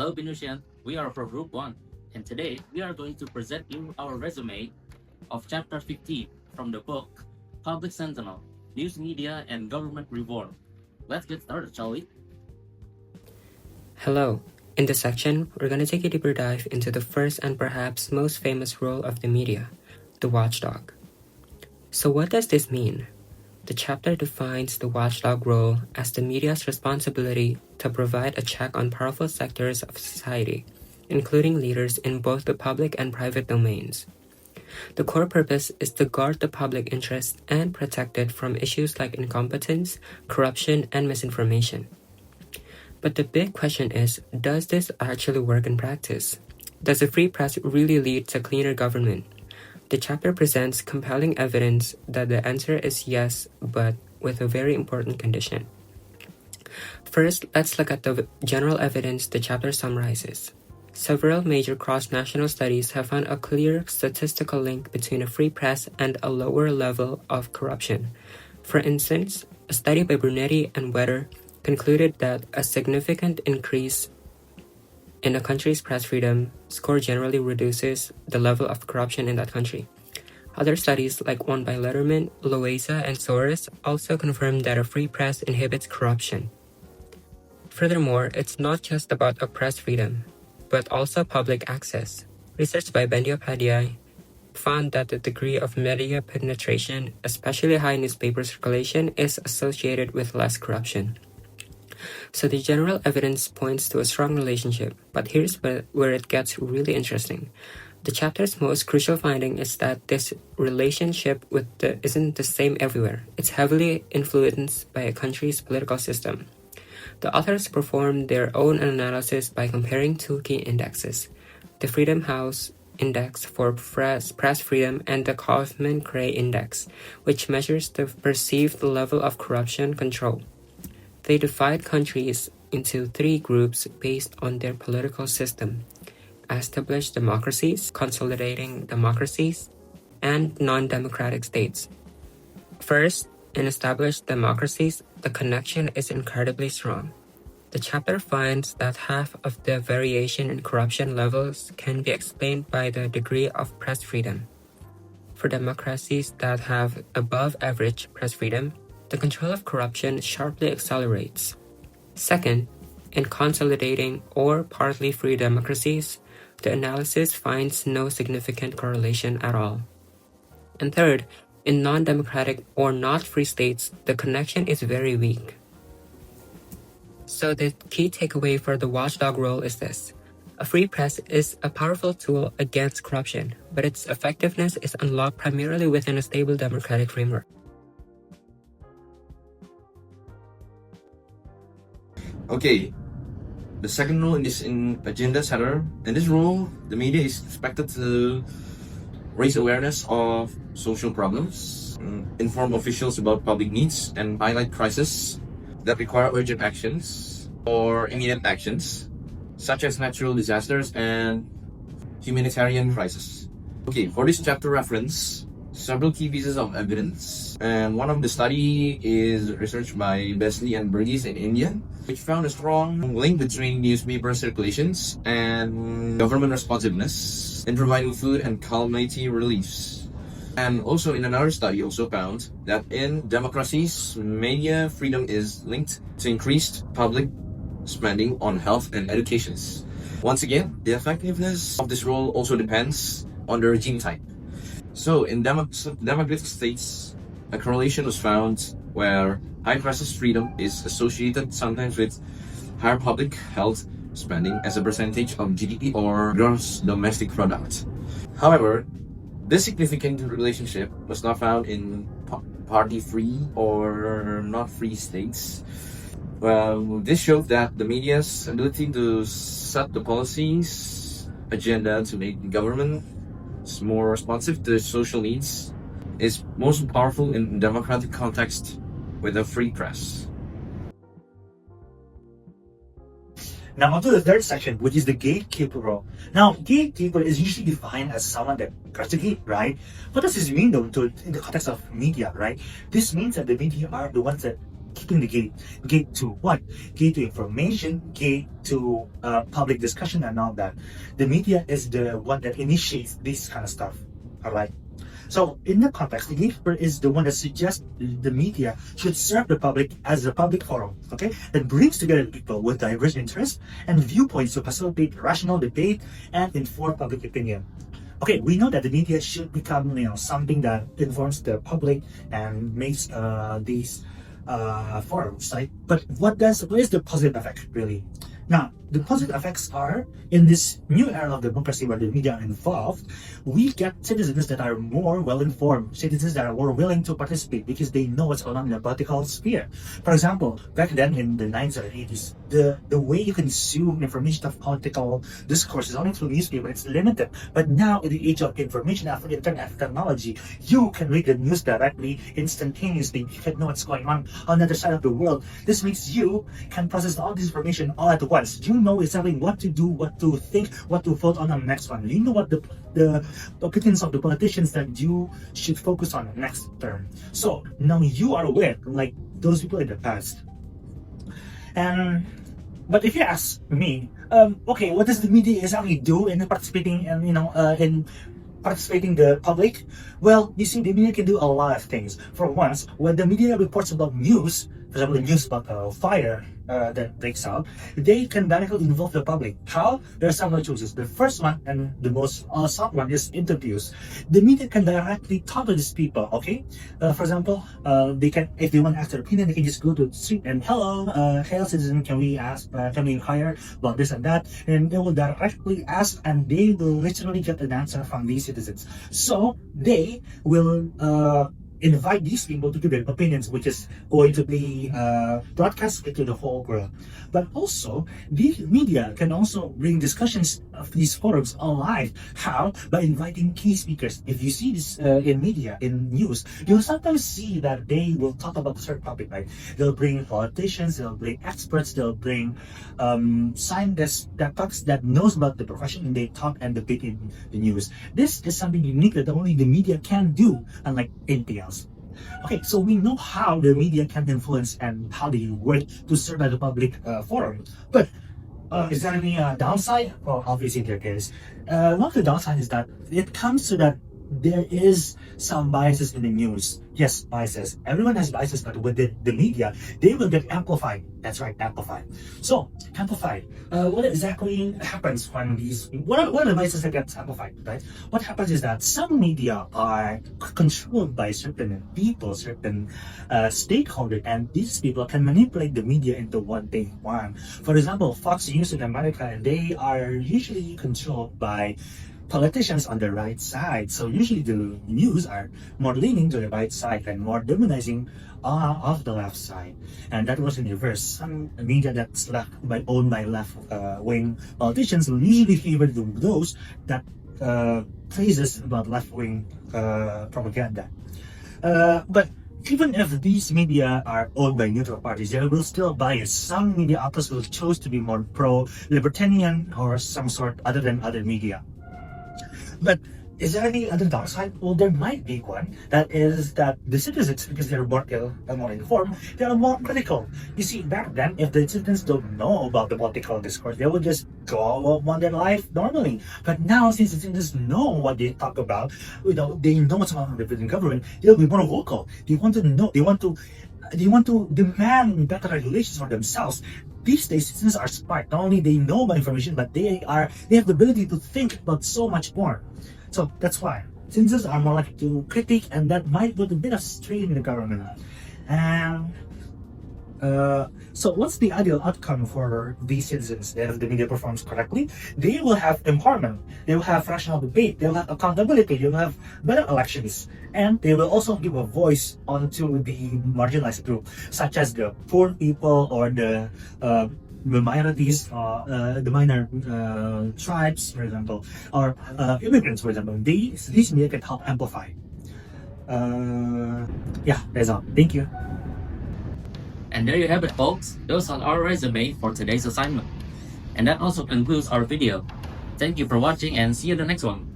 Hello, Binusian. We are from Group 1, and today we are going to present you our resume of Chapter 15 from the book Public Sentinel, News Media and Government Reform. Let's get started, shall we? Hello. In this section, we're going to take a deeper dive into the first and perhaps most famous role of the media, the watchdog. So what does this mean? The chapter defines the watchdog role as the media's responsibility to provide a check on powerful sectors of society, including leaders in both the public and private domains. The core purpose is to guard the public interest and protect it from issues like incompetence, corruption, and misinformation. But the big question is, does this actually work in practice? Does a free press really lead to cleaner government? The chapter presents compelling evidence that the answer is yes, but with a very important condition. First, let's look at the general evidence the chapter summarizes. Several major cross-national studies have found a clear statistical link between a free press and a lower level of corruption. For instance, a study by Brunetti and Wetter concluded that a significant increase in a country's press freedom score generally reduces the level of corruption in that country. Other studies, like one by Letterman, Loaiza, and Soros, also confirmed that a free press inhibits corruption. Furthermore, it's not just about a press freedom, but also public access. Research by Bandyopadhyay found that the degree of media penetration, especially high newspaper circulation, is associated with less corruption. So the general evidence points to a strong relationship, but here's where it gets really interesting. The chapter's most crucial finding is that this relationship isn't the same everywhere. It's heavily influenced by a country's political system. The authors performed their own analysis by comparing two key indexes, the Freedom House Index for press freedom and the Kaufman-Cray Index, which measures the perceived level of corruption control. They divide countries into three groups based on their political system: established democracies, consolidating democracies, and non-democratic states. First, in established democracies, the connection is incredibly strong. The chapter finds that half of the variation in corruption levels can be explained by the degree of press freedom. For democracies that have above-average press freedom, the control of corruption sharply accelerates. Second, in consolidating or partly free democracies, the analysis finds no significant correlation at all. And third, in non-democratic or not free states, the connection is very weak. So the key takeaway for the watchdog role is this: a free press is a powerful tool against corruption, but its effectiveness is unlocked primarily within a stable democratic framework. Okay, the second rule in this agenda setter. In this rule, the media is expected to raise awareness of social problems, inform officials about public needs, and highlight crises that require urgent actions or immediate actions, such as natural disasters and humanitarian crises. Okay, for this chapter reference, several key pieces of evidence, and one of the study is research by Besley and Burgess in India, which found a strong link between newspaper circulations and government responsiveness in providing food and calamity reliefs. And also in another study also found that in democracies, media freedom is linked to increased public spending on health and education. Once again, the effectiveness of this role also depends on the regime type. So in democratic states, a correlation was found where high press freedom is associated sometimes with higher public health spending as a percentage of GDP or gross domestic product. However, this significant relationship was not found in party-free or not free states. Well, this showed that the media's ability to set the policies agenda to make government more responsive to social needs is most powerful in democratic context with a free press. Now onto the third section, which is the gatekeeper role. Now, gatekeeper is usually defined as someone that guards the gate, right? What does this mean though in the context of media, right? This means that the media are the ones that keeping the gate. Gate to what? Gate to information, gate to public discussion and all that. The media is the one that initiates this kind of stuff. Alright? So in that context, the gatekeeper is the one that suggests the media should serve the public as a public forum, okay? That brings together people with diverse interests and viewpoints to facilitate rational debate and inform public opinion. Okay, we know that the media should become, something that informs the public and makes these forums, right? But what is the positive effect really? Now, the positive effects are, in this new era of democracy where the media are involved, we get citizens that are more well-informed, citizens that are more willing to participate because they know what's going on in the political sphere. For example, back then in the 90s or 80s, the way you consume information of political discourse is only through newspaper, it's limited. But now, in the age of information, after the internet, after technology, you can read the news directly, instantaneously, you can know what's going on the other side of the world. This means you can process all this information all at once. You know exactly what to do, what to think, what to vote on the next one. You know what the opinions of the politicians that you should focus on next term. So now you are aware, like those people in the past. But if you ask me, okay, what does the media exactly do in participating and in participating the public? Well, you see, the media can do a lot of things. For once, when the media reports about news, for example, the news about a fire that breaks out, they can directly involve the public. How? There are several choices. The first one and the most sought one is interviews. The media can directly talk to these people. Okay, for example, they can, if they want to ask their opinion, they can just go to the street and hello citizen, can we inquire about this and that, and they will directly ask, and they will literally get an answer from these citizens. So they will invite these people to give their opinions, which is going to be broadcasted to the whole world. But also, the media can also bring discussions of these forums alive. How? By inviting key speakers. If you see this in media, in news, you'll sometimes see that they will talk about a certain topic, right? They'll bring politicians, they'll bring experts, they'll bring scientists that knows about the profession, and they talk and debate in the news. This is something unique that only the media can do, unlike anything else. Okay, so we know how the media can influence and how they work to serve as a public forum. But is there any downside? Well, obviously there is. One of the downside is that it comes to that there is some biases in the news. Yes, biases. Everyone has biases, but with the media, they will get amplified. That's right, amplified. So, amplified. What exactly happens when these... What are the biases that get amplified, right? What happens is that some media are controlled by certain people, certain stakeholders, and these people can manipulate the media into what they want. For example, Fox News in America, they are usually controlled by politicians on the right side. So usually the news are more leaning to the right side and more demonizing of the left side. And that was in reverse. Some media that's owned by left-wing politicians will usually favor those that praises about left-wing propaganda. But even if these media are owned by neutral parties, there will still bias. Some media outlets will choose to be more pro-libertarian or some sort other than other media. But is there any other downside? Well, there might be one. That is that the citizens, because they're more informed, they are more critical. You see, back then, if the citizens don't know about the political discourse, they would just go on their life normally. But now, since the citizens know what they talk about, they know what's going on with the government, they'll be more vocal. They want to know. They want to demand better regulations for themselves. These days, citizens are smart. Not only they know about information, but they have the ability to think about so much more. So that's why citizens are more likely to critique, and that might put a bit of strain in the government. And so what's the ideal outcome for these citizens if the media performs correctly? They will have empowerment, they will have rational debate, they will have accountability, they will have better elections, and they will also give a voice onto the marginalized group, such as the poor people or the minorities, the minor tribes, for example, or immigrants, for example. These media can help amplify. Yeah, that's all. Thank you. And there you have it, folks. Those are our resume for today's assignment. And that also concludes our video. Thank you for watching and see you in the next one.